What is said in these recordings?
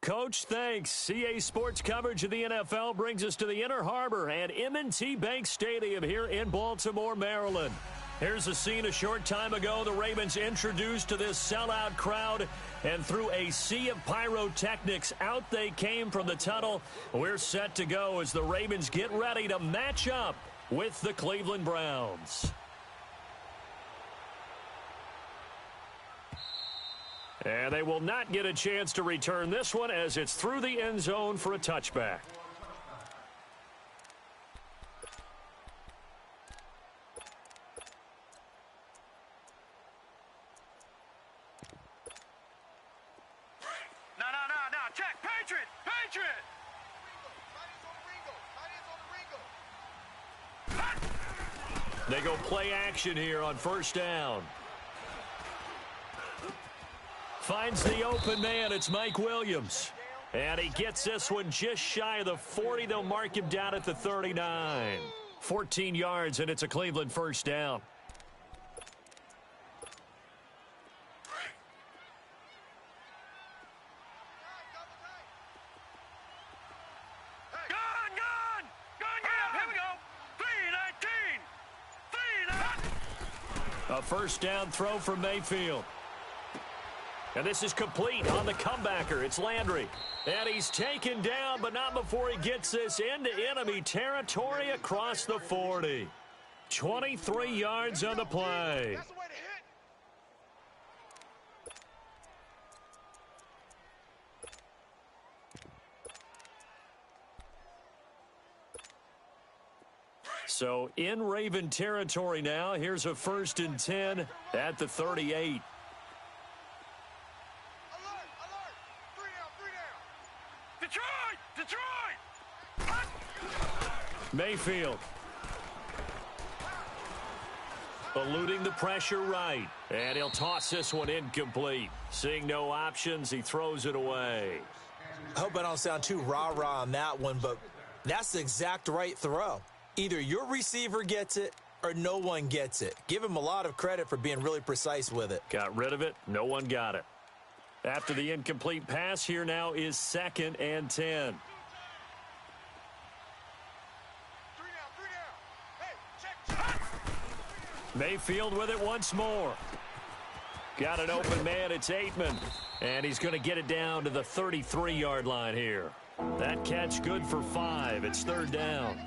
Coach, thanks. CA Sports coverage of the NFL brings us to the Inner Harbor and M&T Bank Stadium here in Baltimore, Maryland. Here's a scene a short time ago. The Ravens introduced to this sellout crowd, and through a sea of pyrotechnics, out they came from the tunnel. We're set to go as the Ravens get ready to match up with the Cleveland Browns. And they will not get a chance to return this one as it's through the end zone for a touchback. No. Check. Patriot. They go play action here on first down. Finds the open man. It's Mike Williams. And he gets this one just shy of the 40. They'll mark him down at the 39. 14 yards, and it's a Cleveland first down. A first down throw from Mayfield. And this is complete on the comebacker. It's Landry. And he's taken down, but not before he gets this into enemy territory across the 40. 23 yards on the play. So in Raven territory now. Here's a 1st and 10 at the 38. Detroit! Mayfield. Eluding the pressure right. And he'll toss this one incomplete. Seeing no options, he throws it away. I hope I don't sound too rah-rah on that one, but that's the exact right throw. Either your receiver gets it or no one gets it. Give him a lot of credit for being really precise with it. Got rid of it. No one got it. After the incomplete pass, here now is 2nd and 10. Mayfield with it once more. Got an open man. It's Aitman. And he's going to get it down to the 33-yard line here. That catch good for 5. It's 3rd down.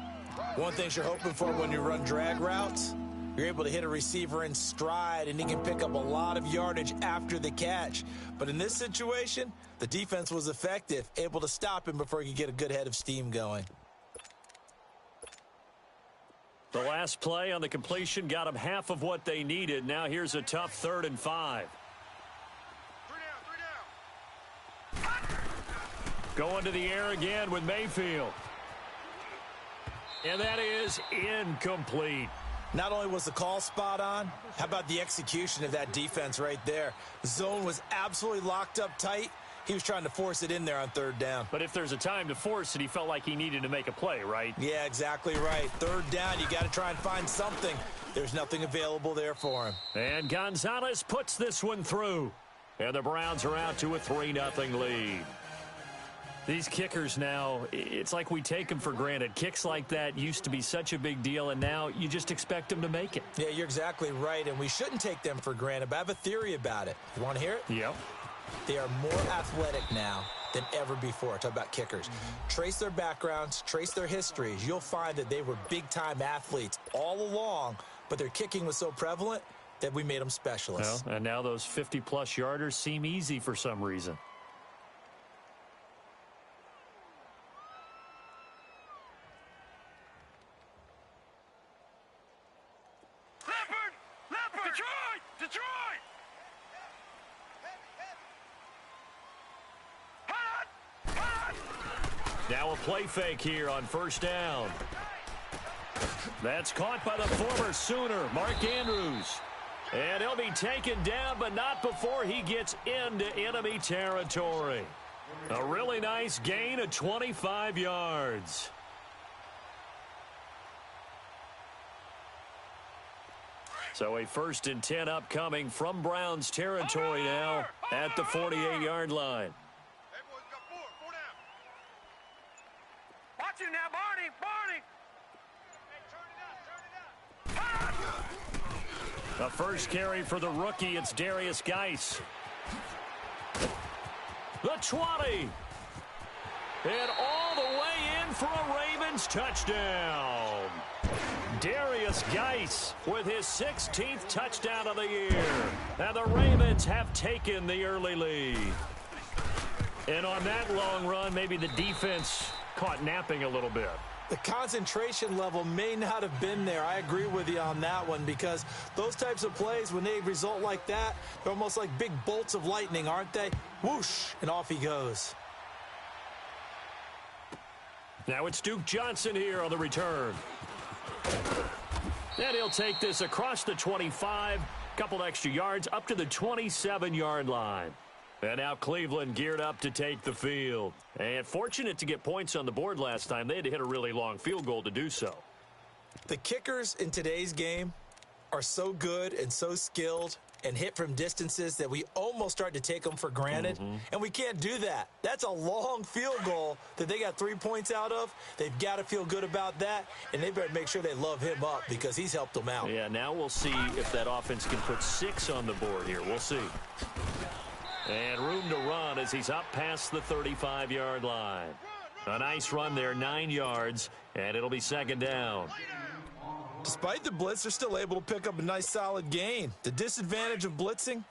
One thing you're hoping for when you run drag routes, you're able to hit a receiver in stride, and he can pick up a lot of yardage after the catch. But in this situation, the defense was effective, able to stop him before he could get a good head of steam going. The last play on the completion got them half of what they needed. Now here's a tough 3rd and 5. Going to the air again with Mayfield. And that is incomplete. Not only was the call spot on, how about the execution of that defense right there? The zone was absolutely locked up tight. He was trying to force it in there on 3rd down. But if there's a time to force it, he felt like he needed to make a play, right? Yeah, exactly right. 3rd down, you got to try and find something. There's nothing available there for him. And Gonzalez puts this one through. And the Browns are out to a 3-0 lead. These kickers now, it's like we take them for granted. Kicks like that used to be such a big deal, and now you just expect them to make it. Yeah, you're exactly right, and we shouldn't take them for granted, but I have a theory about it. You want to hear it? Yep. They are more athletic now than ever before. Talk about kickers. Trace their backgrounds, trace their histories. You'll find that they were big-time athletes all along, but their kicking was so prevalent that we made them specialists. Well, and now those 50-plus yarders seem easy for some reason. Detroit! Now a play fake here on 1st down. That's caught by the former Sooner, Mark Andrews. And he'll be taken down, but not before he gets into enemy territory. A really nice gain of 25 yards. So a 1st and 10 upcoming from Browns territory now at the 48-yard line. The first carry for the rookie, it's Darius Geis. The 20. And all the way in for a Ravens touchdown. Darius Geis with his 16th touchdown of the year. And the Ravens have taken the early lead. And on that long run, maybe the defense caught napping a little bit. The concentration level may not have been there. I agree with you on that one, because those types of plays, when they result like that, they're almost like big bolts of lightning, aren't they? Whoosh, and off he goes. Now it's Duke Johnson here on the return. And he'll take this across the 25, couple extra yards up to the 27-yard line. And now Cleveland geared up to take the field. And fortunate to get points on the board last time. They had to hit a really long field goal to do so. The kickers in today's game are so good and so skilled and hit from distances that we almost start to take them for granted. And we can't do that. That's a long field goal that they got 3 points out of. They've got to feel good about that, and they better make sure they love him up because he's helped them out. Yeah, now we'll see if that offense can put 6 on the board here. We'll see. And room to run as he's up past the 35-yard line. A nice run there, 9 yards, and it'll be second down. Despite the blitz, they're still able to pick up a nice solid gain. The disadvantage of blitzing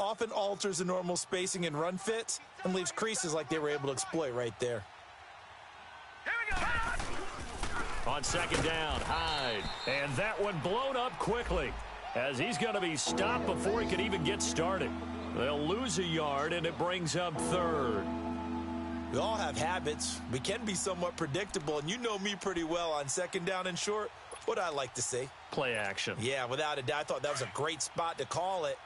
often alters the normal spacing and run fits and leaves creases like they were able to exploit right there. Here we go. On second down, Hyde. And that one blown up quickly as he's going to be stopped before he could even get started. They'll lose a yard, and it brings up third. We all have habits. We can be somewhat predictable, and you know me pretty well on second down and short. What I like to see. Play action. Yeah, without a doubt. I thought that was a great spot to call it.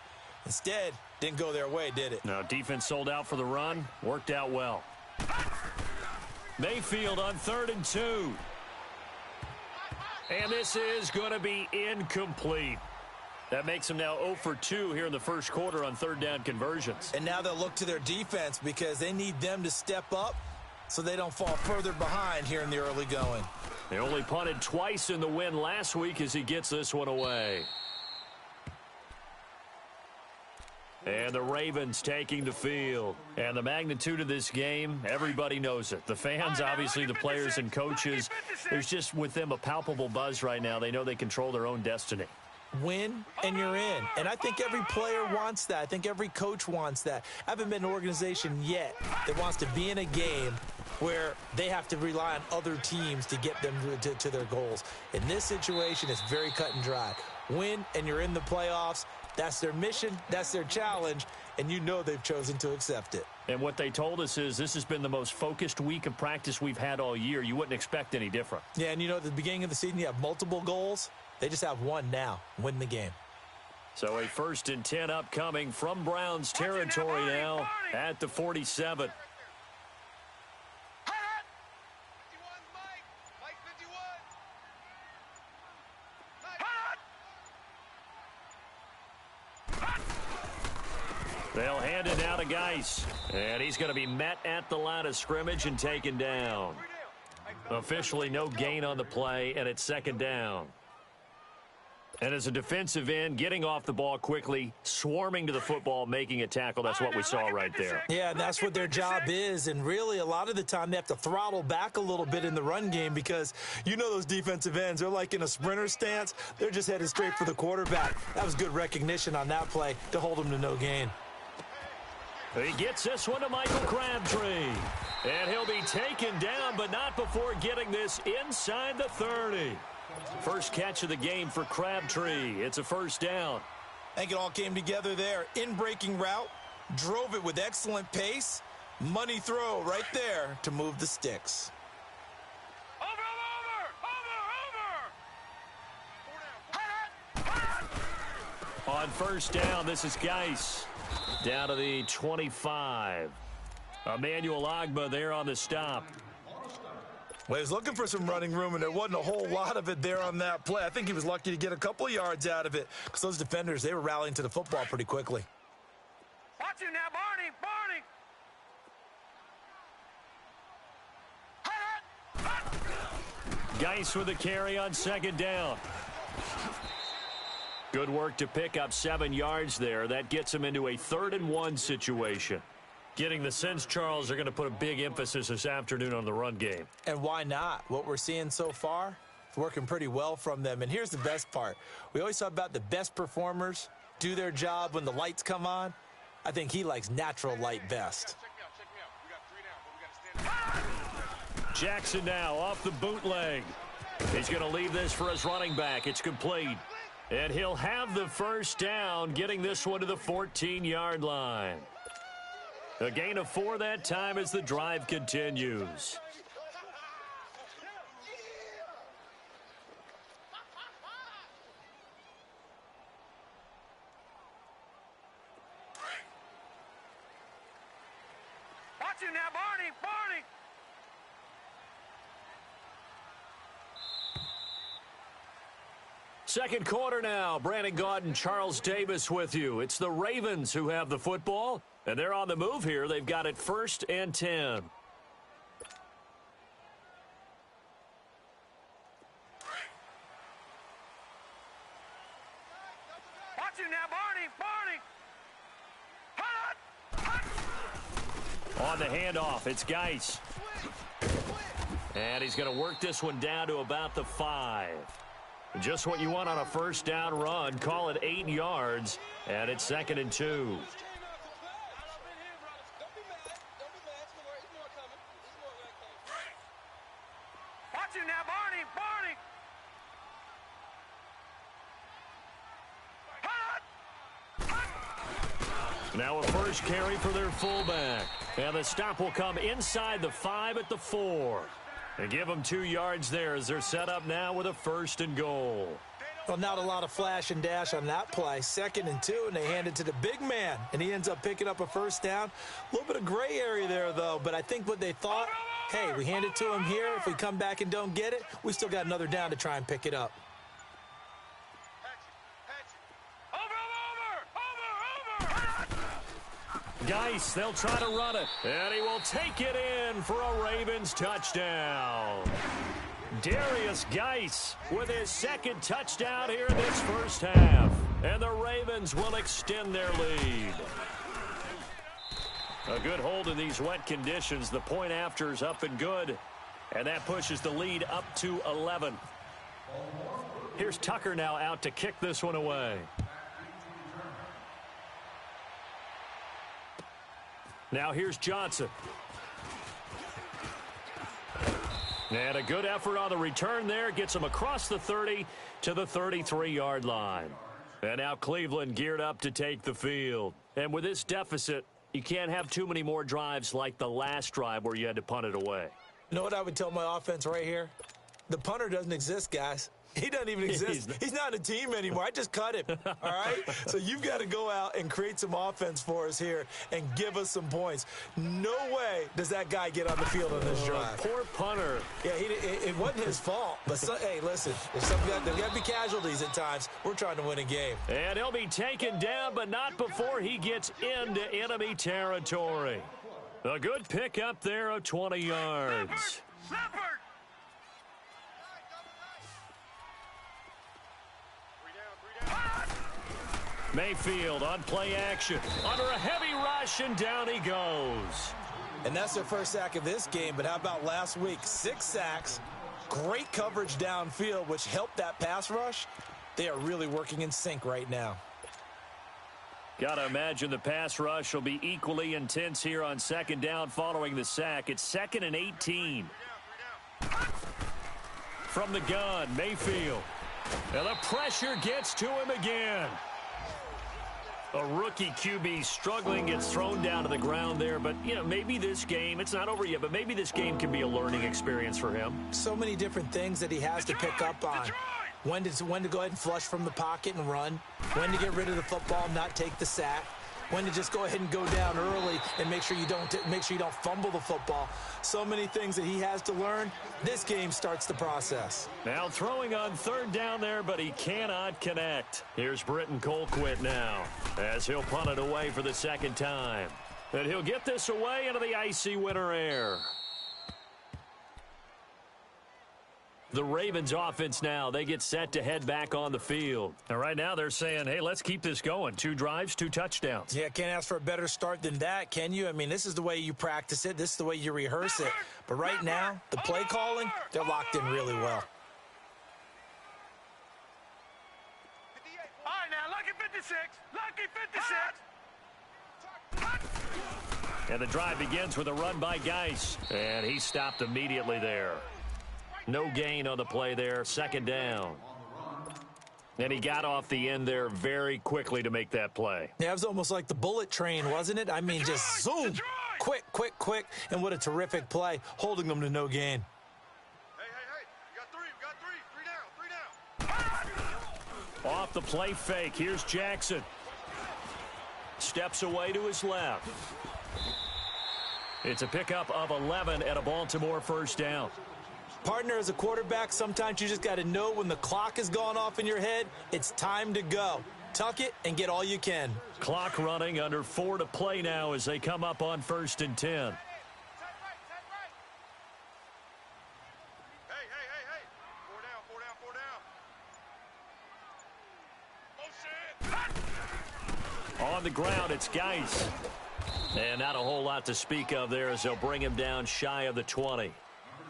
Instead, didn't go their way, did it? No, defense sold out for the run. Worked out well. Mayfield on 3rd and 2. And this is going to be incomplete. That makes them now 0 for 2 here in the first quarter on third down conversions. And now they'll look to their defense because they need them to step up so they don't fall further behind here in the early going. They only punted twice in the win last week as he gets this one away. And the Ravens taking the field. And the magnitude of this game, everybody knows it. The fans, obviously, the players and coaches. There's just with them a palpable buzz right now. They know they control their own destiny. Win, and you're in. And I think every player wants that. I think every coach wants that. I haven't been an organization yet that wants to be in a game where they have to rely on other teams to get them to their goals. In this situation, it's very cut and dry. Win, and you're in the playoffs. That's their mission. That's their challenge. And you know they've chosen to accept it. And what they told us is this has been the most focused week of practice we've had all year. You wouldn't expect any different. Yeah, and you know at the beginning of the season you have multiple goals. They just have one now. Win the game. So a 1st and 10 upcoming from Browns territory now at the 47. They'll hand it now to Geis. And he's going to be met at the line of scrimmage and taken down. Officially no gain on the play, and it's second down. And as a defensive end, getting off the ball quickly, swarming to the football, making a tackle, that's what we saw right there. Yeah, and that's what their job is. And really, a lot of the time, they have to throttle back a little bit in the run game because you know those defensive ends, they're like in a sprinter stance. They're just headed straight for the quarterback. That was good recognition on that play to hold them to no gain. He gets this one to Michael Crabtree. And he'll be taken down, but not before getting this inside the 30. First catch of the game for Crabtree. It's a first down. I think it all came together there. In-breaking route, drove it with excellent pace. Money throw right there to move the sticks. On first down, this is Geis. Down to the 25. Emmanuel Ogbah there on the stop. Well, he was looking for some running room, and there wasn't a whole lot of it there on that play. I think he was lucky to get a couple of yards out of it because those defenders, they were rallying to the football pretty quickly. Watch him now, Barney! Geis with the carry on second down. Good work to pick up 7 yards there. That gets them into a 3rd-and-1 situation. Getting the sense, Charles, they're going to put a big emphasis this afternoon on the run game. And why not? What we're seeing so far, it's working pretty well from them. And here's the best part. We always talk about the best performers do their job when the lights come on. I think he likes natural light best. Jackson now off the bootleg. He's going to leave this for his running back. It's complete. And he'll have the first down, getting this one to the 14-yard line. A gain of 4 that time as the drive continues. Watch him now, Barney! Barney! Second quarter now. Brandon Gaudin and Charles Davis with you. It's the Ravens who have the football, and they're on the move here. They've got it 1st and 10. Watch him now, Barney! Barney! On the handoff, it's Geis. And he's going to work this one down to about the 5. Just what you want on a first down run. Call it 8 yards, and it's 2nd and 2. Watch him now, Barney! Barney! Now a first carry for their fullback. And the stop will come inside the 5 at the 4. They give them 2 yards there as they're set up now with a 1st and goal. Well, not a lot of flash and dash on that play. 2nd and 2, and they hand it to the big man, and he ends up picking up a first down. A little bit of gray area there, though, but I think what they thought, hey, we hand it to him here. If we come back and don't get it, we still got another down to try and pick it up. Geis, they'll try to run it, and he will take it in for a Ravens touchdown. Darius Geis with his 2nd touchdown here in this first half, and the Ravens will extend their lead. A good hold in these wet conditions. The point after is up and good, and that pushes the lead up to 11. Here's Tucker now out to kick this one away. Now here's Johnson. And a good effort on the return there. Gets him across the 30 to the 33-yard line. And now Cleveland geared up to take the field. And with this deficit, you can't have too many more drives like the last drive where you had to punt it away. You know what I would tell my offense right here? The punter doesn't exist, guys. He doesn't even exist. He's not a team anymore. I just cut him, all right? So you've got to go out and create some offense for us here and give us some points. No way does that guy get on the field on this drive. Poor punter. Yeah, it wasn't his fault. But, hey, listen, there's got to be casualties at times. We're trying to win a game. And he'll be taken down, but not before he gets into enemy territory. A good pickup there of 20 yards. Snapper! Mayfield on play action. Under a heavy rush, and down he goes. And that's their first sack of this game, but how about last week? 6 sacks, great coverage downfield, which helped that pass rush. They are really working in sync right now. Got to imagine the pass rush will be equally intense here on 2nd down following the sack. It's 2nd and 18. From the gun, Mayfield. And the pressure gets to him again. A rookie QB struggling, gets thrown down to the ground there. But, you know, maybe this game, it's not over yet, but maybe this game can be a learning experience for him. So many different things that he has to pick up on. When to go ahead and flush from the pocket and run. When to get rid of the football and not take the sack. When to just go ahead and go down early and make sure you don't fumble the football. So many things that he has to learn. This game starts the process. Now throwing on 3rd down there, but he cannot connect. Here's Britton Colquitt now as he'll punt it away for the 2nd time. And he'll get this away into the icy winter air. The Ravens offense now, they get set to head back on the field. And right now they're saying, hey, let's keep this going. 2 drives, 2 touchdowns. Yeah, can't ask for a better start than that, can you? I mean, this is the way you practice it. This is the way you rehearse it. But right now, the play calling, they're locked in really well. All right, now, lucky 56. Lucky 56. And the drive begins with a run by Geis. And he stopped immediately there. No gain on the play there, 2nd down. And he got off the end there very quickly to make that play. Yeah, it was almost like the bullet train, wasn't it? I mean, just zoom. Quick, quick, quick. And what a terrific play, holding them to no gain. Hey, we got 3. 3 down. Off the play fake, here's Jackson. Steps away to his left. It's a pickup of 11 and a Baltimore 1st down. Partner, as a quarterback, sometimes you just got to know when the clock has gone off in your head, it's time to go. Tuck it and get all you can. Clock running, under 4 to play now as they come up on 1st and 10. Hey. 4 down. On the ground, it's Geis. And not a whole lot to speak of there as they'll bring him down shy of the 20.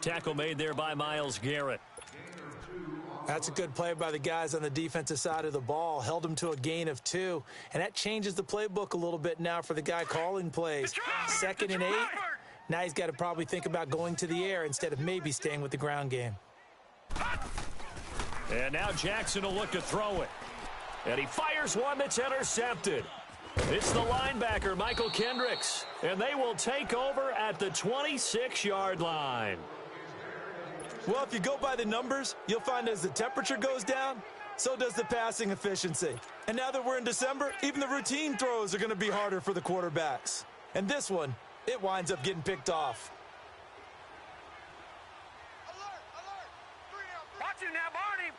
Tackle made there by Myles Garrett. That's a good play by the guys on the defensive side of the ball. Held him to a gain of 2. And that changes the playbook a little bit now for the guy calling plays. 2nd and 8. Now he's got to probably think about going to the air instead of maybe staying with the ground game. And now Jackson will look to throw it. And he fires one that's intercepted. It's the linebacker, Michael Kendricks. And they will take over at the 26-yard line. Well, if you go by the numbers, you'll find as the temperature goes down, so does the passing efficiency. And now that we're in December, even the routine throws are going to be harder for the quarterbacks. And this one, it winds up getting picked off. Alert. Watch it now, Barney.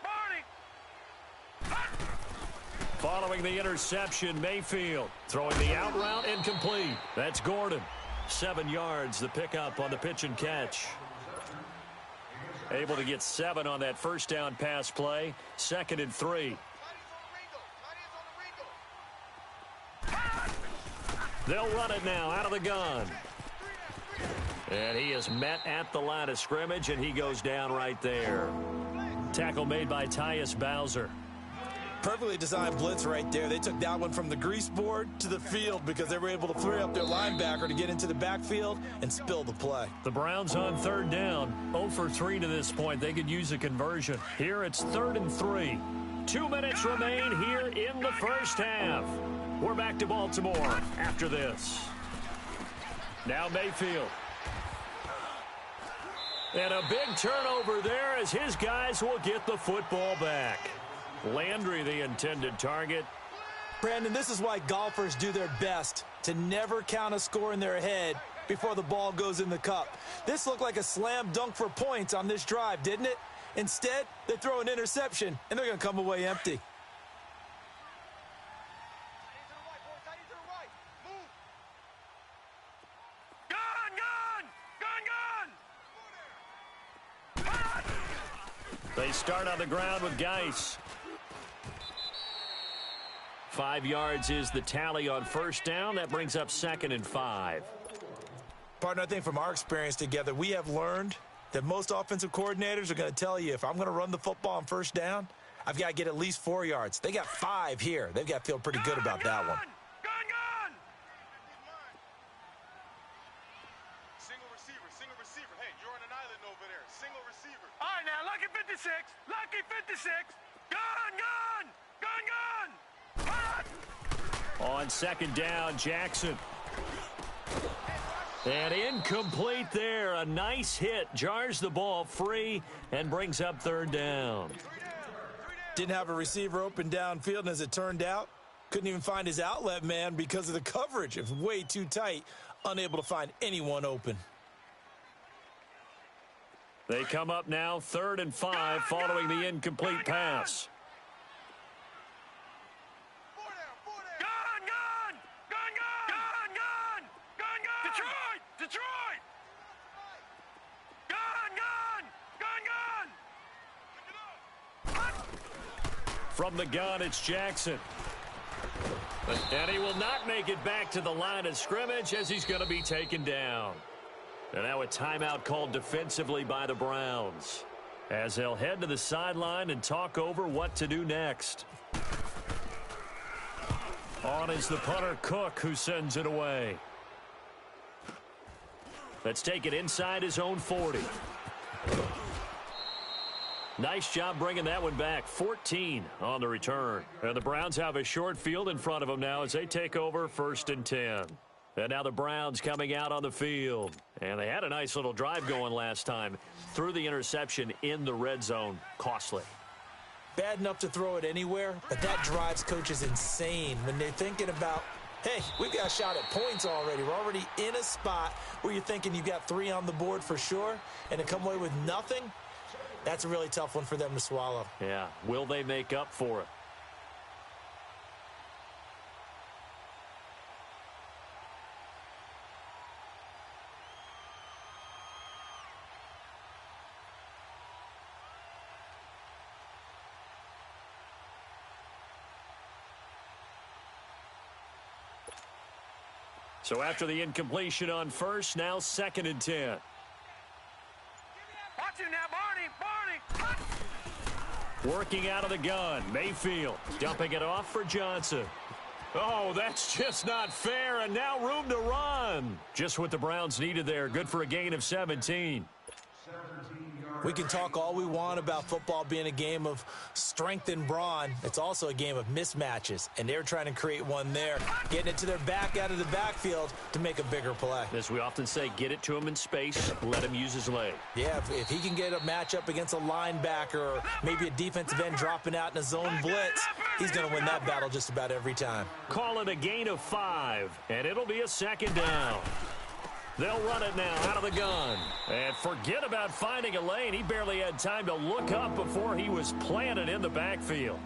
Following the interception, Mayfield throwing the out route incomplete. That's Gordon. 7 yards, the pickup on the pitch and catch. Able to get 7 on that 1st down pass play. 2nd and 3. They'll run it now out of the gun. And he is met at the line of scrimmage, and he goes down right there. Tackle made by Tyus Bowser. Perfectly designed blitz right there. They took that one from the grease board to the field because they were able to free up their linebacker to get into the backfield and spill the play. The Browns on 3rd down. 0 for 3 to this point. They could use a conversion. Here it's 3rd and 3. 2 minutes remain here in the 1st half. We're back to Baltimore after this. Now Mayfield. And a big turnover there as his guys will get the football back. Landry, the intended target. Brandon, this is why golfers do their best to never count a score in their head before the ball goes in the cup. This looked like a slam dunk for points on this drive, didn't it? Instead, they throw an interception, and they're going to come away empty. They start on the ground with Geis. 5 yards is the tally on 1st down. That brings up 2nd and 5. Partner, I think from our experience together, we have learned that most offensive coordinators are going to tell you, if I'm going to run the football on 1st down, I've got to get at least 4 yards. They got 5 here. They've got to feel pretty good about that one. Gun! Single receiver. Hey, you're on an island over there. Single receiver. All right, now, lucky 56. Lucky 56. Gun! On 2nd down, Jackson. And incomplete there. A nice hit. Jars the ball free and brings up 3rd down. Didn't have a receiver open downfield, and as it turned out, couldn't even find his outlet man because of the coverage. It was way too tight. Unable to find anyone open. They come up now 3rd and 5 following the incomplete pass. Detroit! Gun! From the gun, it's Jackson. And he will not make it back to the line of scrimmage as he's going to be taken down. And now a timeout called defensively by the Browns, as they'll head to the sideline and talk over what to do next. On is the punter, Cook, who sends it away. Let's take it inside his own 40. Nice job bringing that one back. 14 on the return. And the Browns have a short field in front of them now as they take over 1st and 10. And now the Browns coming out on the field. And they had a nice little drive going last time. Threw the interception in the red zone. Costly. Bad enough to throw it anywhere, but that drives coaches insane when they're thinking about, hey, we've got a shot at points already. We're already in a spot where you're thinking you've got 3 on the board for sure, and to come away with nothing, that's a really tough one for them to swallow. Yeah. Will they make up for it? So after the incompletion on first, now 2nd and 10. Watch it now, Barney. Working out of the gun, Mayfield dumping it off for Johnson. Oh, that's just not fair, and now room to run. Just what the Browns needed there. Good for a gain of 17. We can talk all we want about football being a game of strength and brawn. It's also a game of mismatches, and they're trying to create one there, getting it to their back out of the backfield to make a bigger play. As we often say, get it to him in space, let him use his leg. Yeah, if he can get a matchup against a linebacker or maybe a defensive end dropping out in a zone blitz, he's going to win that battle just about every time. Call it a gain of 5, and it'll be a 2nd down. They'll run it now out of the gun. And forget about finding a lane. He barely had time to look up before he was planted in the backfield.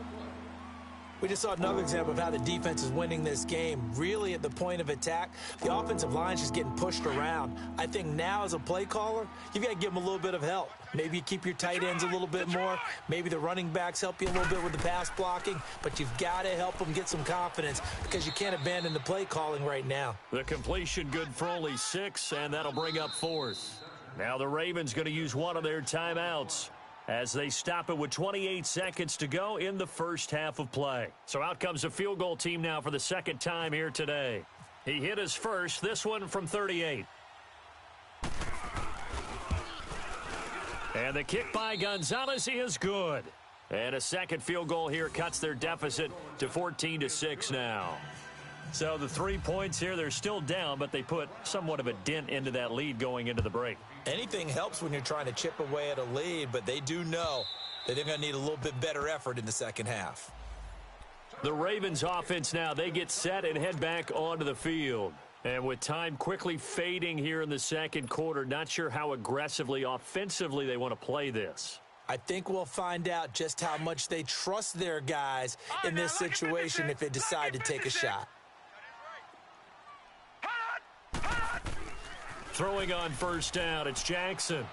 We just saw another example of how the defense is winning this game. Really at the point of attack, the offensive line's just getting pushed around. I think now as a play caller, you've got to give them a little bit of help. Maybe you keep your tight ends a little bit more. Maybe the running backs help you a little bit with the pass blocking. But you've got to help them get some confidence because you can't abandon the play calling right now. The completion good for only 6, and that'll bring up 4th. Now the Ravens going to use one of their timeouts as they stop it with 28 seconds to go in the first half of play. So out comes a field goal team now for the 2nd time here today. He hit his first, this one from 38. And the kick by Gonzalez is good. And a 2nd field goal here cuts their deficit to 14-6 now. So the 3 points here, they're still down, but they put somewhat of a dent into that lead going into the break. Anything helps when you're trying to chip away at a lead, but they do know that they're going to need a little bit better effort in the second half. The Ravens offense now, they get set and head back onto the field. And with time quickly fading here in the second quarter, not sure how aggressively, offensively they want to play this. I think we'll find out just how much they trust their guys in this situation if they decide to take a shot. Throwing on first down, it's Jackson.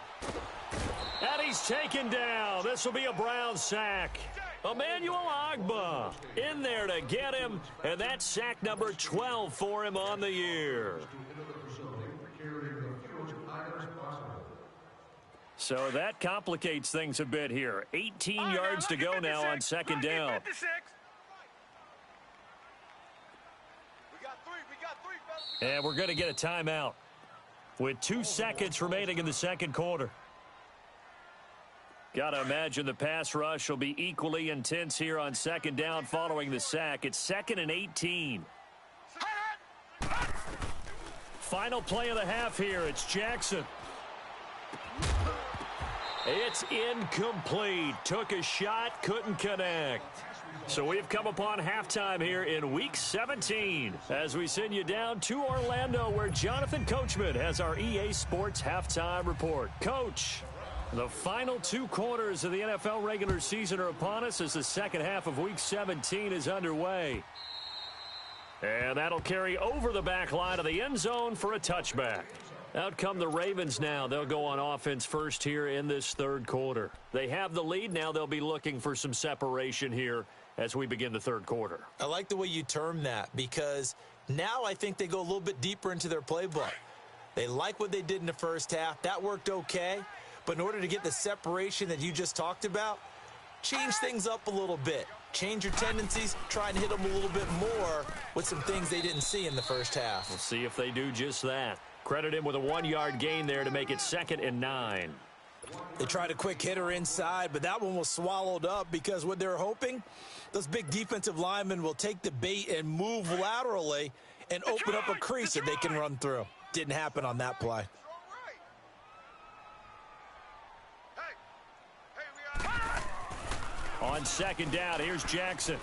And he's taken down. This will be a Brown sack. Emmanuel Ogbah in there to get him, and that's sack number 12 for him on the year. So that complicates things a bit here. 18 yards to go now on 2nd down. And we're going to get a timeout with 2 seconds remaining in the second quarter. Got to imagine the pass rush will be equally intense here on 2nd down following the sack. It's 2nd and 18. Final play of the half here. It's Jackson. It's incomplete. Took a shot, couldn't connect. So we've come upon halftime here in Week 17 as we send you down to Orlando where Jonathan Coachman has our EA Sports Halftime Report. Coach, the final 2 quarters of the NFL regular season are upon us as the second half of Week 17 is underway. And that'll carry over the back line of the end zone for a touchback. Out come the Ravens now. They'll go on offense first here in this third quarter. They have the lead now. They'll be looking for some separation here as we begin the third quarter. I like the way you term that, because now I think they go a little bit deeper into their playbook. They like what they did in the first half. That worked okay. But in order to get the separation that you just talked about, change things up a little bit. Change your tendencies, try and hit them a little bit more with some things they didn't see in the first half. We'll see if they do just that. Credit him with a 1-yard gain there to make it 2nd and 9. They tried a quick hitter inside, but that one was swallowed up because what they're hoping, those big defensive linemen will take the bait and move laterally and open up a crease that they can run through. Didn't happen on that play. On 2nd down, here's Jackson.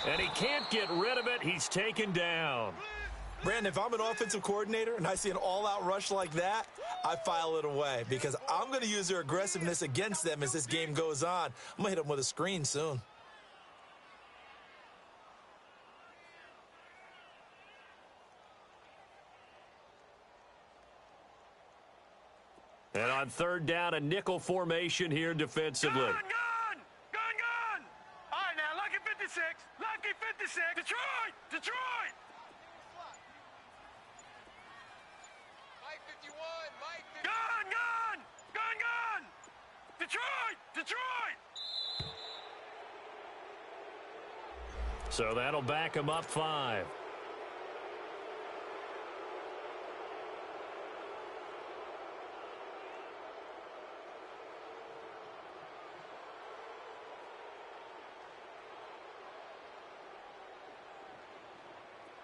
And he can't get rid of it. He's taken down. Brandon, if I'm an offensive coordinator and I see an all-out rush like that, I file it away because I'm going to use their aggressiveness against them as this game goes on. I'm going to hit them with a screen soon. And on 3rd down, a nickel formation here defensively. Gun! All right, now, lucky 56. Lucky 56. Detroit! Mike 51. Gun! Detroit! So that'll back him up 5.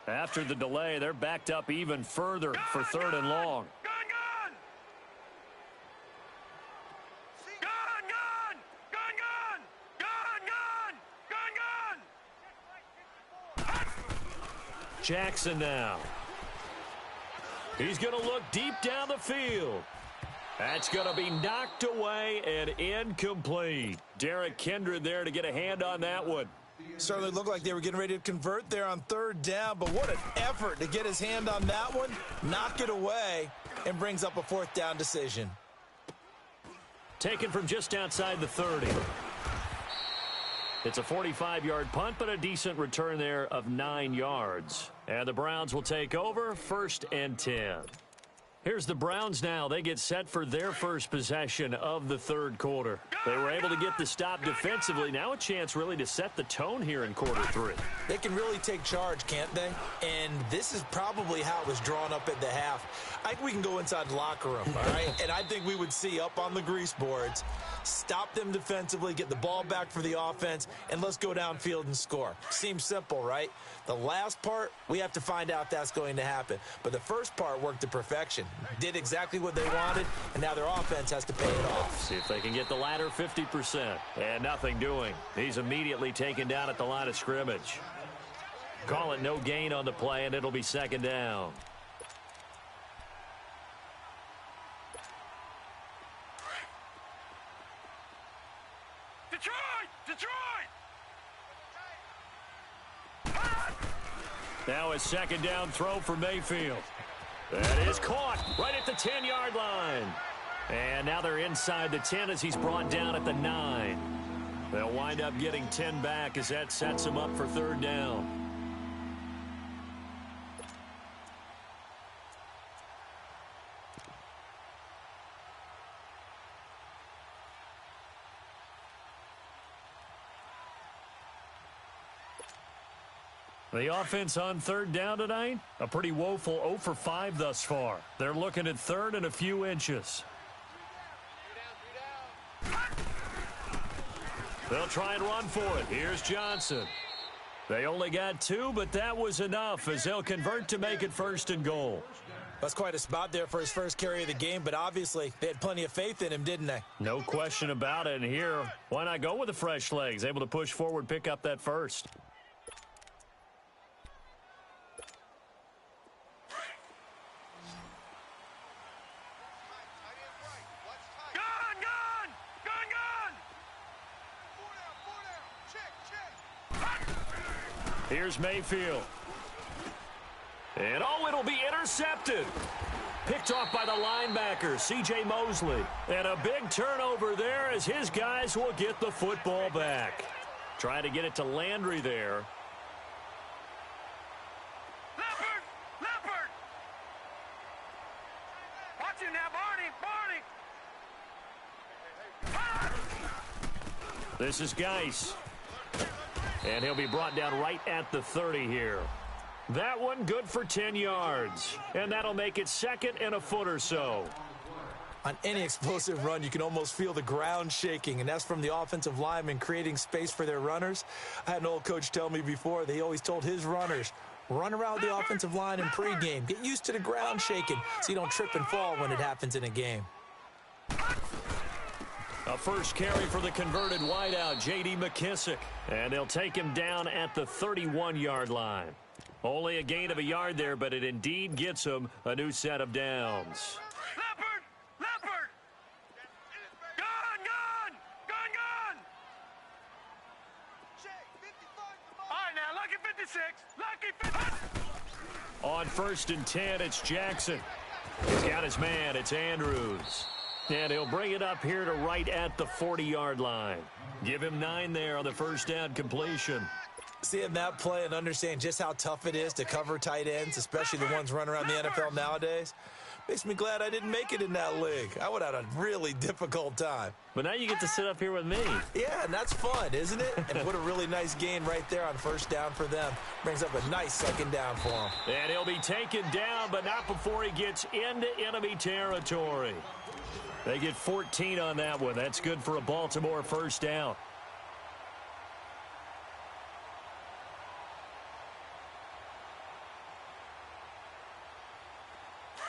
After the delay, they're backed up even further for 3rd and long. Jackson now. He's going to look deep down the field. That's going to be knocked away and incomplete. Derek Kindred there to get a hand on that one. Certainly looked like they were getting ready to convert there on 3rd down, but what an effort to get his hand on that one, knock it away, and brings up a 4th down decision. Taken from just outside the 30. It's a 45-yard punt, but a decent return there of 9 yards. And the Browns will take over, 1st and 10. Here's the Browns now. They get set for their first possession of the 3rd quarter. They were able to get the stop defensively. Now a chance really to set the tone here in quarter 3. They can really take charge, can't they? And this is probably how it was drawn up at the half. I think we can go inside the locker room, all right? And I think we would see up on the grease boards, stop them defensively, get the ball back for the offense, and let's go downfield and score. Seems simple, right? The last part, we have to find out that's going to happen. But the first part worked to perfection. Did exactly what they wanted, and now their offense has to pay it off. See if they can get the latter 50%. And nothing doing. He's immediately taken down at the line of scrimmage. Call it no gain on the play, and it'll be 2nd down. Detroit! Now a 2nd down throw for Mayfield. That is caught right at the 10-yard line. And now they're inside the 10 as he's brought down at the 9. They'll wind up getting 10 back as that sets them up for 3rd down. The offense on 3rd down tonight, a pretty woeful 0 for 5 thus far. They're looking at 3rd and a few inches. They'll try and run for it. Here's Johnson. They only got 2, but that was enough as they'll convert to make it 1st and goal. That's quite a spot there for his first carry of the game, but obviously they had plenty of faith in him, didn't they? No question about it. And here, why not go with the fresh legs? Able to push forward, pick up that first. Here's Mayfield. And, oh, it'll be intercepted. Picked off by the linebacker, C.J. Mosley. And a big turnover there as his guys will get the football back. Trying to get it to Landry there. Leopard! Watch him now, Barney! This is Geis. And he'll be brought down right at the 30 here. That one good for 10 yards. And that'll make it 2nd and a foot or so. On any explosive run, you can almost feel the ground shaking, and that's from the offensive linemen creating space for their runners. I had an old coach tell me before, they always told his runners, run around the offensive line in pregame. Get used to the ground shaking so you don't trip and fall when it happens in a game. A first carry for the converted wideout, J.D. McKissick. And they'll take him down at the 31-yard line. Only a gain of a yard there, but it indeed gets him a new set of downs. Leopard! Gun! All right, now, lucky 56. On 1st and 10, it's Jackson. He's got his man. It's Andrews. And he'll bring it up here to right at the 40-yard line. Give him 9 there on the first down completion. Seeing that play and understand just how tough it is to cover tight ends, especially the ones running around the NFL nowadays, makes me glad I didn't make it in that league. I would have had a really difficult time. But now you get to sit up here with me. Yeah, and that's fun, isn't it? And what a really nice gain right there on first down for them. Brings up a nice 2nd down for him. And he'll be taken down, but not before he gets into enemy territory. They get 14 on that one. That's good for a Baltimore first down.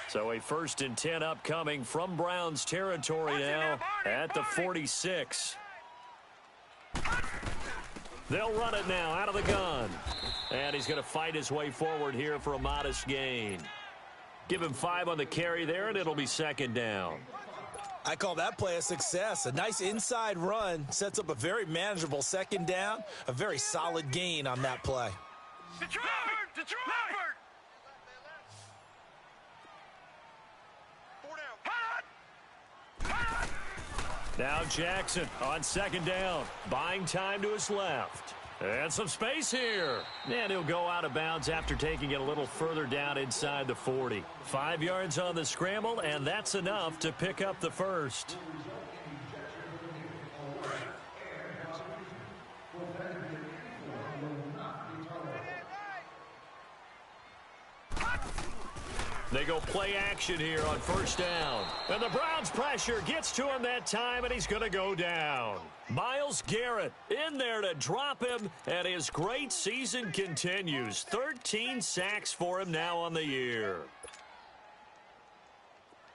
So a 1st and 10 upcoming from Browns territory now at the 46. They'll run it now out of the gun. And he's going to fight his way forward here for a modest gain. Give him 5 on the carry there, and it'll be 2nd down. I call that play a success. A nice inside run sets up a very manageable 2nd down. A very solid gain on that play. Detroit! Now Jackson on 2nd down. Buying time to his left. And some space here. And he'll go out of bounds after taking it a little further down inside the 40. 5 yards on the scramble, and that's enough to pick up the first. They go play action here on first down. And the Browns pressure gets to him that time, and he's going to go down. Myles Garrett in there to drop him, and his great season continues. 13 sacks for him now on the year.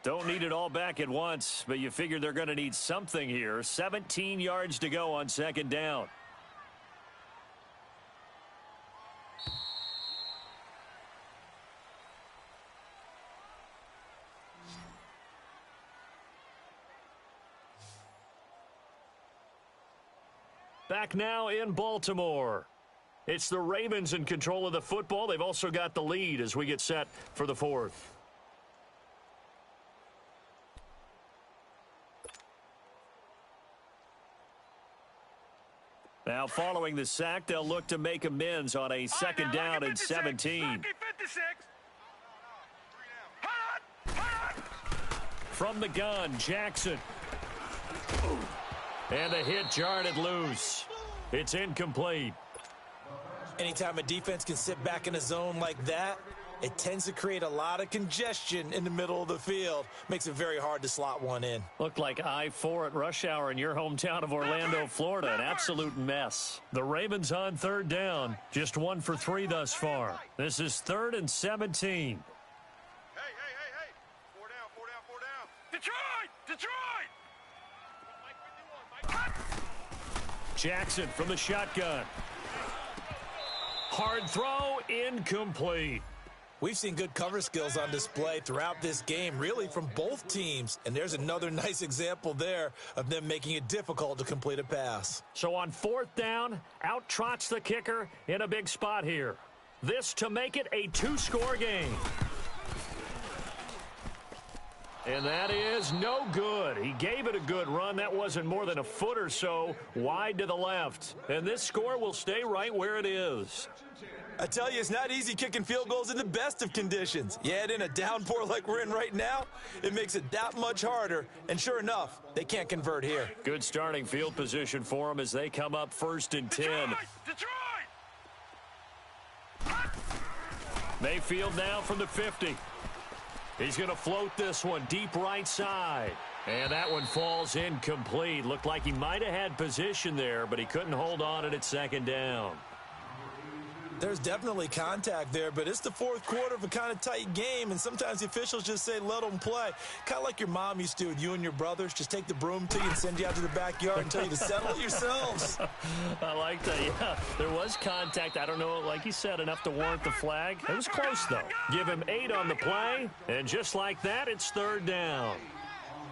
Don't need it all back at once, but you figure they're going to need something here. 17 yards to go on 2nd down. Back now in Baltimore. It's the Ravens in control of the football. They've also got the lead as we get set for the 4th. Now following the sack, they'll look to make amends on a 2nd down and 17. From the gun, Jackson. And the hit jarred it loose. It's incomplete. Anytime a defense can sit back in a zone like that, it tends to create a lot of congestion in the middle of the field. Makes it very hard to slot one in. Looked like I-4 at rush hour in your hometown of Orlando, Florida. An absolute mess. The Ravens on 3rd down. Just 1 for 3 thus far. This is 3rd and 17. Hey. 4 down. Detroit! Jackson from the shotgun. Hard throw, incomplete. We've seen good cover skills on display throughout this game, really from both teams. And there's another nice example there of them making it difficult to complete a pass. So on 4th down, out trots the kicker in a big spot here. This to make it a 2-score game. And that is no good. He gave it a good run. That wasn't more than a foot or so wide to the left. And this score will stay right where it is. I tell you, it's not easy kicking field goals in the best of conditions. You add in a downpour like we're in right now, it makes it that much harder. And sure enough, they can't convert here. Good starting field position for them as they come up 1st and 10. Detroit! Mayfield now from the 50. He's going to float this one deep right side. And that one falls incomplete. Looked like he might have had position there, but he couldn't hold on at 2nd down. There's definitely contact there, but it's the 4th quarter of a kind of tight game, and sometimes the officials just say let them play. Kind of like your mom used to with you and your brothers. Just take the broom to you and send you out to the backyard and tell you to settle it yourselves. I like that, yeah. There was contact. I don't know, like you said, enough to warrant the flag. It was close, though. Give him 8 on the play, and just like that, it's 3rd down.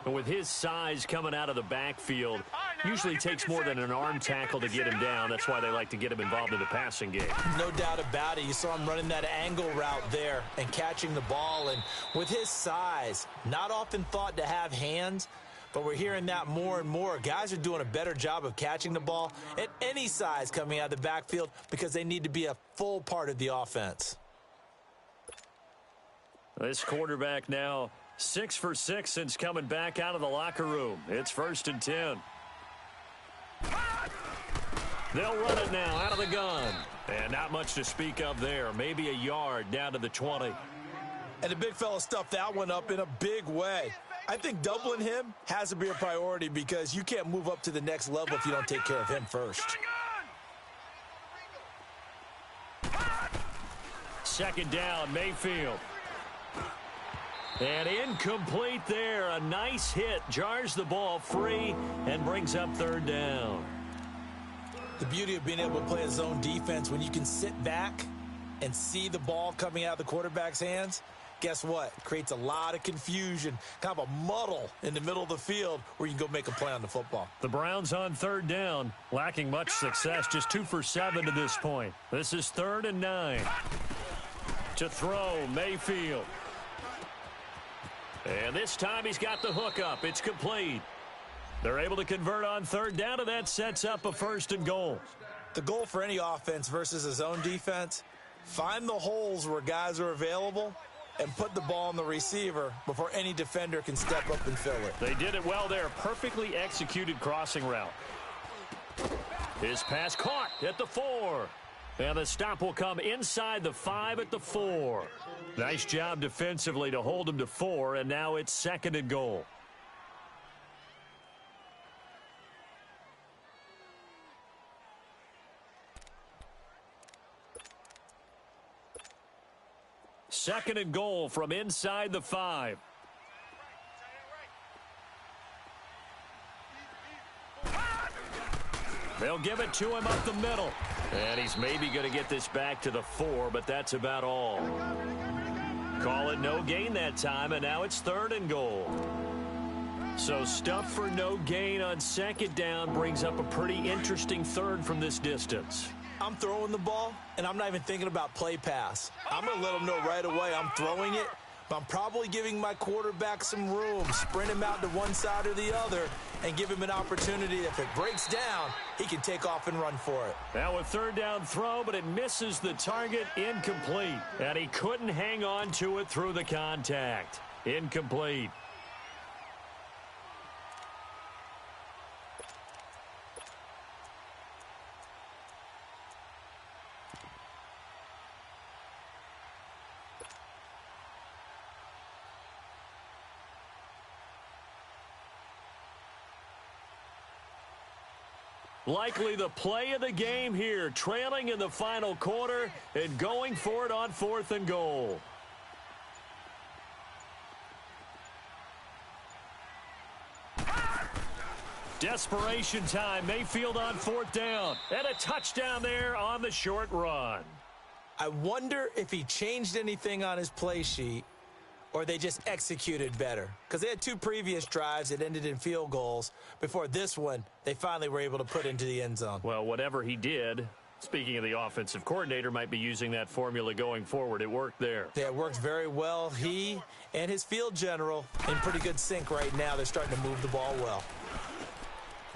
And with his size coming out of the backfield, usually takes more than an arm tackle to get him down. That's why they like to get him involved in the passing game. No doubt about it. You saw him running that angle route there and catching the ball. And with his size, not often thought to have hands, but we're hearing that more and more. Guys are doing a better job of catching the ball at any size coming out of the backfield because they need to be a full part of the offense. This quarterback now 6 for 6 since coming back out of the locker room. It's 1st and 10. They'll run it now out of the gun. And not much to speak of there. Maybe a yard down to the 20. And the big fella stuffed that one up in a big way. I think doubling him has to be a priority because you can't move up to the next level if you don't take care of him first. 2nd down, Mayfield. And incomplete there. A nice hit. Jars the ball free and brings up 3rd down. The beauty of being able to play a zone defense when you can sit back and see the ball coming out of the quarterback's hands, guess what? It creates a lot of confusion, kind of a muddle in the middle of the field where you can go make a play on the football. The Browns on 3rd down, lacking much success, just 2 for 7 to this point. This is 3rd and 9. To throw, Mayfield. And this time he's got the hook up. It's complete. They're able to convert on 3rd down, and that sets up a 1st and goal. The goal for any offense versus a zone defense, find the holes where guys are available and put the ball on the receiver before any defender can step up and fill it. They did it well there. Perfectly executed crossing route. His pass caught at the 4. And the stop will come inside the 5 at the 4. Nice job defensively to hold him to 4, and now it's 2nd and goal. Second and goal from inside the 5. They'll give it to him up the middle. And he's maybe going to get this back to the 4, but that's about all. Call it no gain that time, and now it's 3rd and goal. So stuff for no gain on 2nd down brings up a pretty interesting 3rd from this distance. I'm throwing the ball, and I'm not even thinking about play pass. I'm going to let them know right away I'm throwing it, but I'm probably giving my quarterback some room, sprint him out to one side or the other, and give him an opportunity. If it breaks down, he can take off and run for it. Now a 3rd down throw, but it misses the target, incomplete. And he couldn't hang on to it through the contact. Incomplete. Likely the play of the game here, trailing in the final quarter and going for it on 4th and goal. Desperation time. Mayfield on 4th down. And a touchdown there on the short run. I wonder if he changed anything on his play sheet or they just executed better. Because they had 2 previous drives that ended in field goals. Before this one, they finally were able to put into the end zone. Well, whatever he did, Speaking of the offensive coordinator, might be using that formula going forward. It worked there. Yeah, it works very well. He and his field general in pretty good sync right now. They're starting to move the ball well.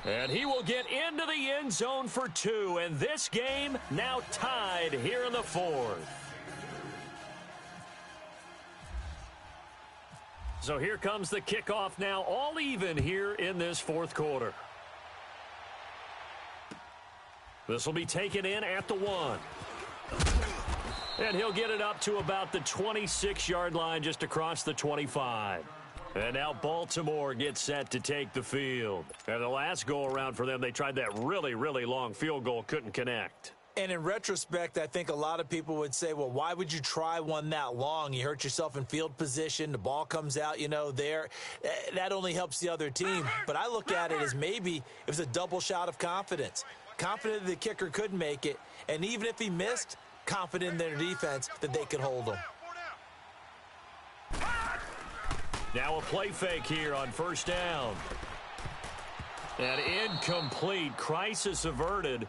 And he will get into the end zone for 2. And this game now tied here in the 4th. So here comes the kickoff now, all even here in this 4th quarter. This will be taken in at the 1. And he'll get it up to about the 26-yard line, just across the 25. And now Baltimore gets set to take the field. And the last go-around for them, they tried that really, really long field goal, couldn't connect. And in retrospect, I think a lot of people would say, well, why would you try one that long? You hurt yourself in field position. The ball comes out, there. That only helps the other team. But I look at it as maybe it was a double shot of confidence. Confident the kicker could make it. And even if he missed, confident in their defense that they could hold him. Now a play fake here on first down. And incomplete. Crisis averted.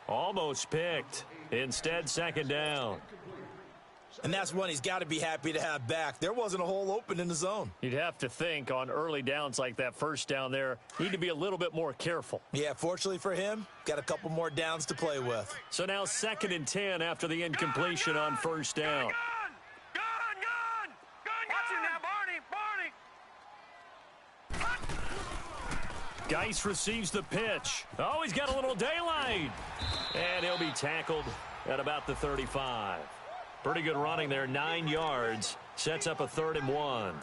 Almost picked. Instead, second down. And that's one he's got to be happy to have back. There wasn't a hole open in the zone. You'd have to think on early downs like that first down there, need to be a little bit more careful. Yeah, fortunately for him, got a couple more downs to play with. So now 2nd and 10 after the incompletion on first down. Geis receives the pitch. Oh, he's got a little daylight. And he'll be tackled at about the 35. Pretty good running there, 9 yards. Sets up a 3rd and 1.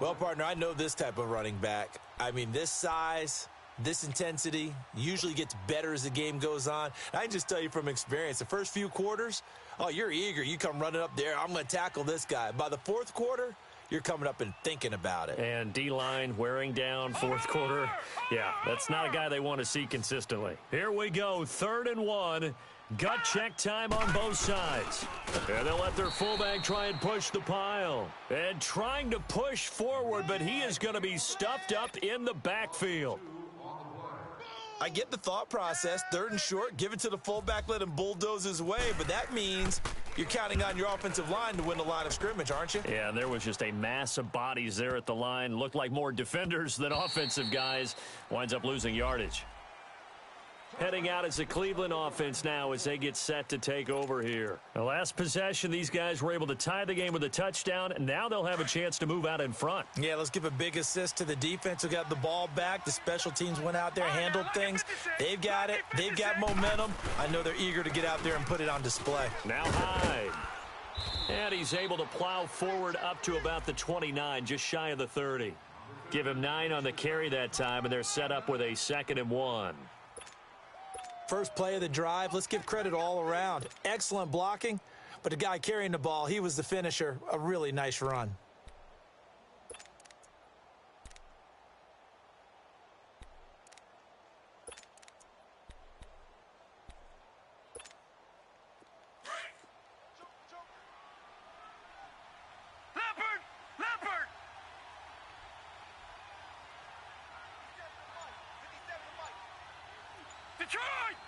Well, partner, I know this type of running back. I mean, this size, this intensity usually gets better as the game goes on. I can just tell you from experience, the first few quarters, oh, you're eager. You come running up there. I'm going to tackle this guy. By the 4th quarter, you're coming up and thinking about it. And D-line wearing down 4th quarter. Yeah, that's not a guy they want to see consistently. Here we go, 3rd and 1. Gut check time on both sides. And they'll let their fullback try and push the pile. And trying to push forward, but he is going to be stuffed up in the backfield. I get the thought process. 3rd and short, give it to the fullback, let him bulldoze his way. But that means you're counting on your offensive line to win the line of scrimmage, aren't you? Yeah, and there was just a mass of bodies there at the line. Looked like more defenders than offensive guys. Winds up losing yardage. Heading out as a Cleveland offense now as they get set to take over here. The last possession, these guys were able to tie the game with a touchdown, and now they'll have a chance to move out in front. Yeah, let's give a big assist to the defense who got the ball back. The special teams went out there, handled things. They've got it. They've got momentum. I know they're eager to get out there and put it on display. Now Hyde. And he's able to plow forward up to about the 29, just shy of the 30. Give him 9 on the carry that time, and they're set up with a 2nd and 1. First play of the drive, let's give credit all around. Excellent blocking, but the guy carrying the ball, he was the finisher. A really nice run.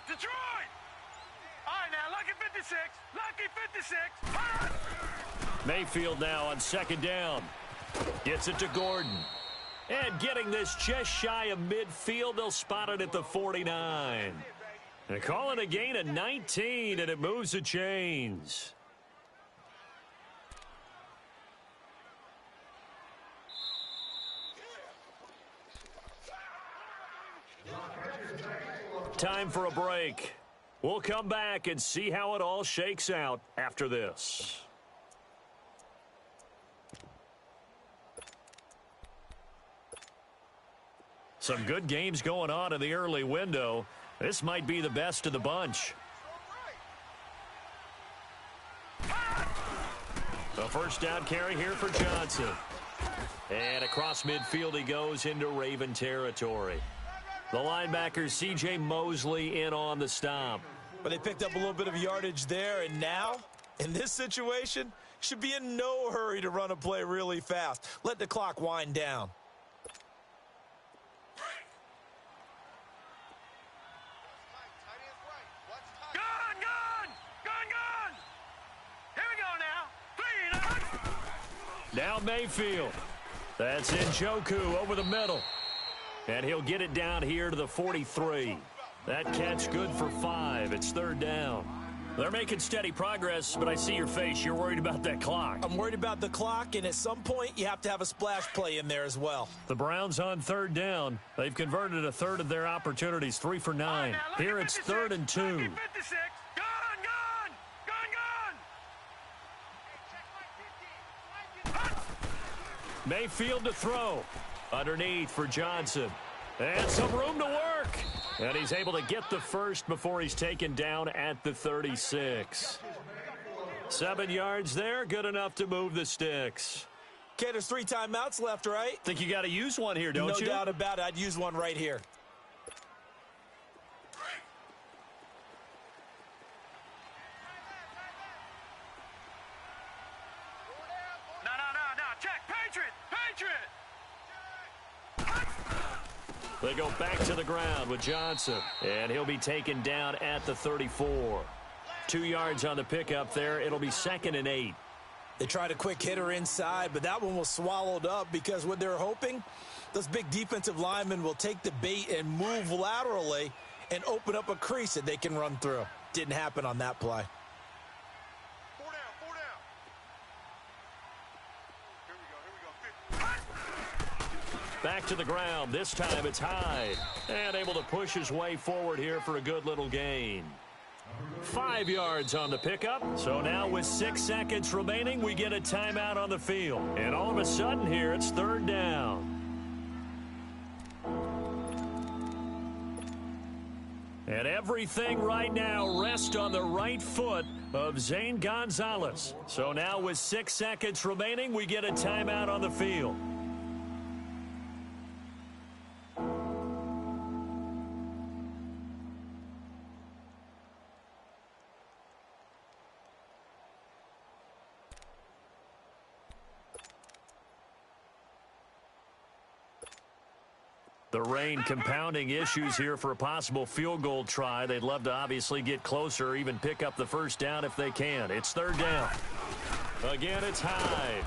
Detroit! All right, now, lucky 56. Lucky 56. Mayfield now on 2nd down. Gets it to Gordon. And getting this just shy of midfield, they'll spot it at the 49. They call it a gain of 19, and it moves the chains. Time for a break. We'll come back and see how it all shakes out after this. Some good games going on in the early window. This might be the best of the bunch. The first down carry here for Johnson. And across midfield he goes into Raven territory. The linebacker, C.J. Mosley, in on the stop. But they picked up a little bit of yardage there, and now, in this situation, should be in no hurry to run a play really fast. Let the clock wind down. Go! Now Mayfield. That's Njoku over the middle. And he'll get it down here to the 43. That catch good for 5. It's third down. They're making steady progress, but I see your face. You're worried about that clock. I'm worried about the clock, and at some point, you have to have a splash play in there as well. The Browns on third down. They've converted a third of their opportunities, 3 for 9. Here it's 3rd and 2. Gone! Mayfield to throw. Underneath for Johnson. And some room to work. And he's able to get the first before he's taken down at the 36. 7 yards there, good enough to move the sticks. Okay, there's 3 timeouts left, right? Think you got to use one here, don't you? No doubt about it. I'd use one right here. No. Check. Patriot. They go back to the ground with Johnson. And he'll be taken down at the 34. 2 yards on the pickup there. It'll be 2nd and 8. They tried a quick hitter inside, but that one was swallowed up because what they're hoping, those big defensive linemen will take the bait and move laterally and open up a crease that they can run through. Didn't happen on that play. 4 down. Here we go. Back to the ground. This time it's Hyde. And able to push his way forward here for a good little gain. 5 yards on the pickup. So now with 6 seconds remaining, we get a timeout on the field. And all of a sudden here, it's 3rd down. And everything right now rests on the right foot of Zane Gonzalez. So now with 6 seconds remaining, we get a timeout on the field. The rain compounding issues here for a possible field goal try. They'd love to obviously get closer or even pick up the first down if they can. It's 3rd down. Again, it's Hyde.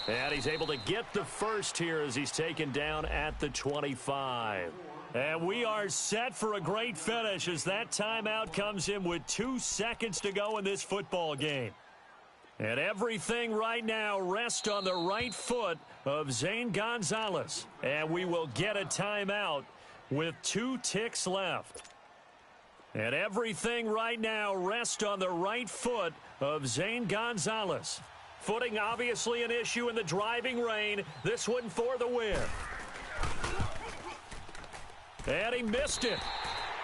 And he's able to get the first here as he's taken down at the 25. And we are set for a great finish as that timeout comes in with 2 seconds to go in this football game. And everything right now rests on the right foot of Zane Gonzalez. And we will get a timeout with 2 ticks left. And everything right now rests on the right foot of Zane Gonzalez. Footing obviously an issue in the driving rain. This one for the win. And he missed it.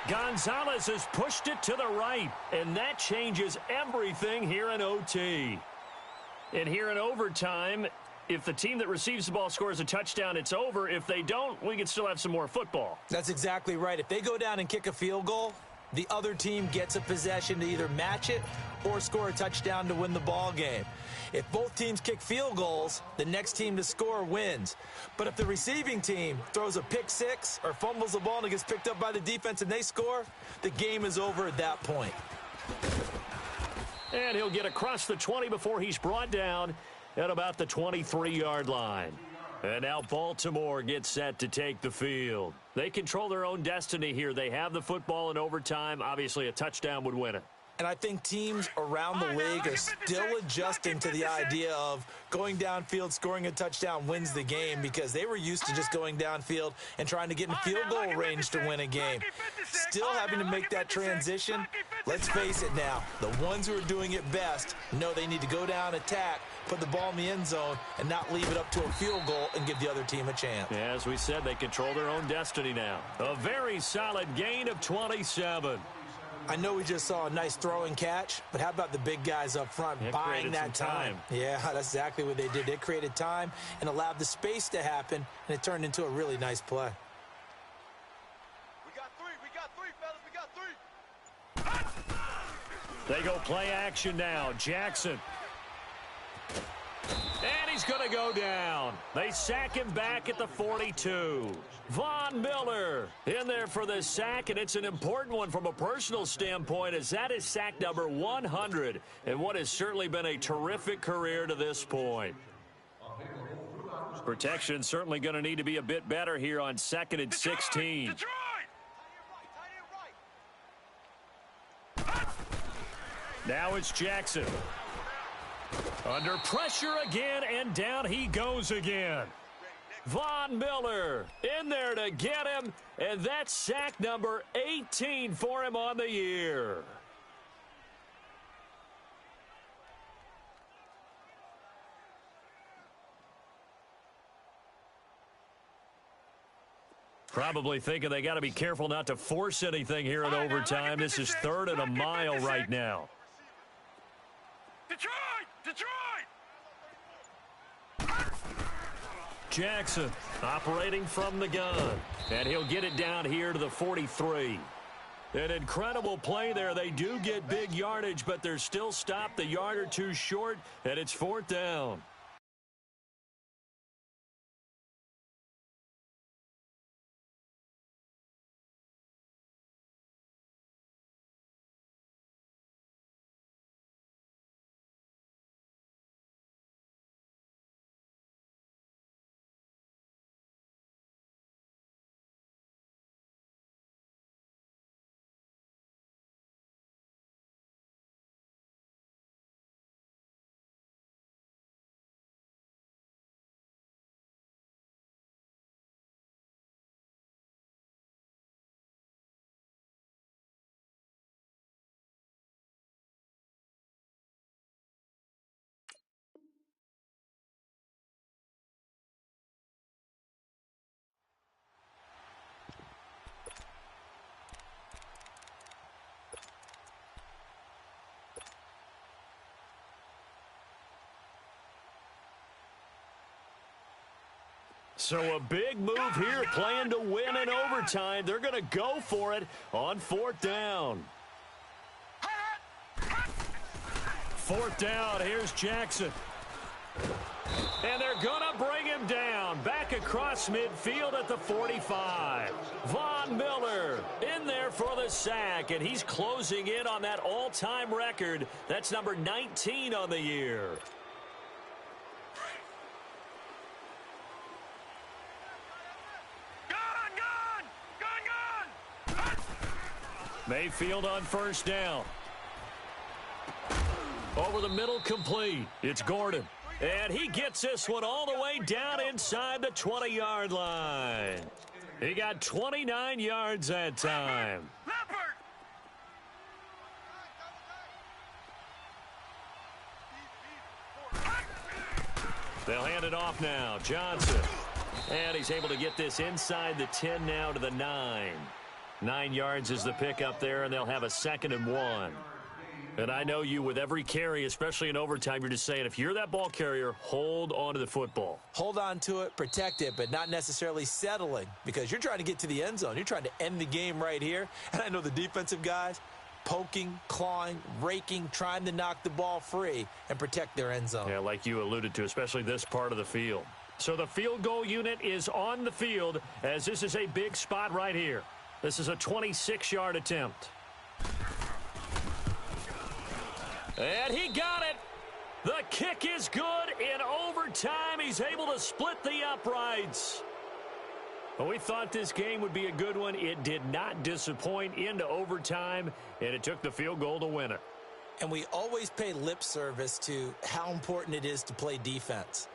Gonzalez has pushed it to the right, and that changes everything here in OT. And here in overtime, if the team that receives the ball scores a touchdown, it's over. If they don't, we can still have some more football. That's exactly right. If they go down and kick a field goal, the other team gets a possession to either match it or score a touchdown to win the ball game. If both teams kick field goals, the next team to score wins. But if the receiving team throws a pick six or fumbles the ball and it gets picked up by the defense and they score, the game is over at that point. And he'll get across the 20 before he's brought down at about the 23-yard line. And now Baltimore gets set to take the field. They control their own destiny here. They have the football in overtime. Obviously, a touchdown would win it. And I think teams around the league are still adjusting to the idea of going downfield, scoring a touchdown wins the game, because they were used to just going downfield and trying to get in field goal range to win a game. Still having to make that transition. Let's face it now, the ones who are doing it best know they need to go down, attack, put the ball in the end zone, and not leave it up to a field goal and give the other team a chance. Yeah, as we said, they control their own destiny now. A very solid gain of 27. I know we just saw a nice throw and catch, but how about the big guys up front buying that time? Yeah, that's exactly what they did. They created time and allowed the space to happen, and it turned into a really nice play. We got three, fellas, we got three. They go play action now. Jackson. And he's going to go down. They sack him back at the 42. Von Miller in there for the sack, and it's an important one from a personal standpoint, as that is sack number 100 and what has certainly been a terrific career to this point. Protection certainly going to need to be a bit better here on 2nd and 16. Detroit! Now it's Jackson. Under pressure again, and down he goes again. Von Miller in there to get him, and that's sack number 18 for him on the year. Probably thinking they got to be careful not to force anything here in overtime. This is 3rd and a mile right now. Detroit! Jackson operating from the gun, and he'll get it down here to the 43. An incredible play there. They do get big yardage, but they're still stopped a yard or two short, and it's 4th down. So a big move here, playing to win in overtime. They're going to go for it on 4th down. 4th down, here's Jackson. And they're going to bring him down, back across midfield at the 45. Von Miller in there for the sack, and he's closing in on that all-time record. That's number 19 on the year. Mayfield on 1st down. Over the middle, complete. It's Gordon. And he gets this one all the way down inside the 20-yard line. He got 29 yards that time. They'll hand it off now. Johnson. And he's able to get this inside the 10 now to the 9. 9 yards is the pickup there, and they'll have a 2nd and 1. And I know you, with every carry, especially in overtime, you're just saying, if you're that ball carrier, hold on to the football. Hold on to it, protect it, but not necessarily settling, because you're trying to get to the end zone. You're trying to end the game right here. And I know the defensive guys poking, clawing, raking, trying to knock the ball free and protect their end zone. Yeah, like you alluded to, especially this part of the field. So the field goal unit is on the field, as this is a big spot right here. This is a 26-yard attempt. And he got it. The kick is good. In overtime, he's able to split the uprights. Well, we thought this game would be a good one. It did not disappoint into overtime, and it took the field goal to win it. And we always pay lip service to how important it is to play defense.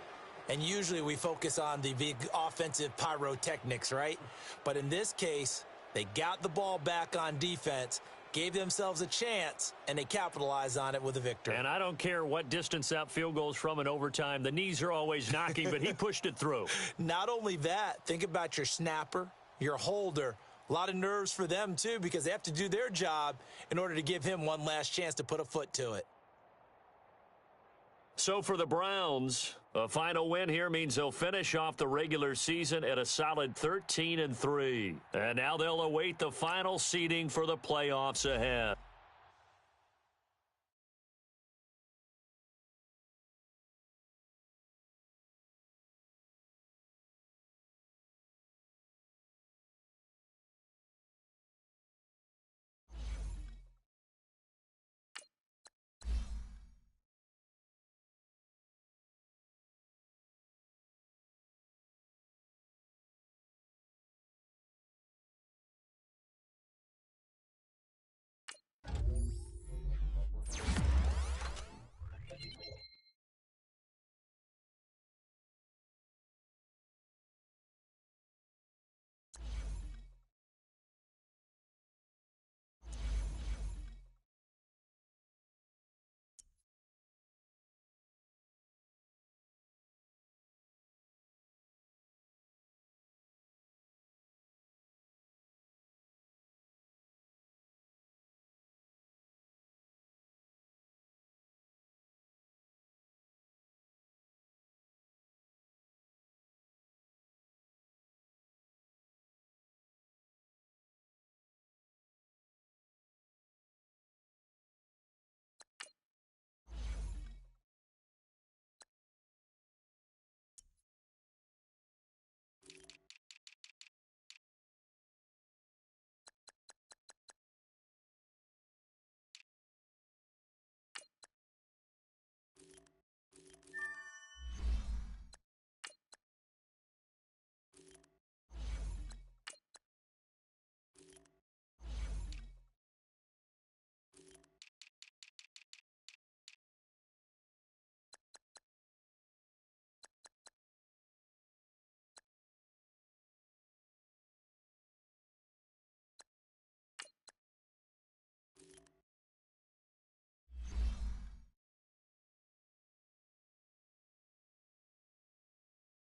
And usually we focus on the big offensive pyrotechnics, right? But in this case, they got the ball back on defense, gave themselves a chance, and they capitalized on it with a victory. And I don't care what distance that field goes from in overtime. The knees are always knocking, but he pushed it through. Not only that, think about your snapper, your holder. A lot of nerves for them, too, because they have to do their job in order to give him one last chance to put a foot to it. So for the Browns, a final win here means they'll finish off the regular season at a solid 13-3. And now they'll await the final seeding for the playoffs ahead.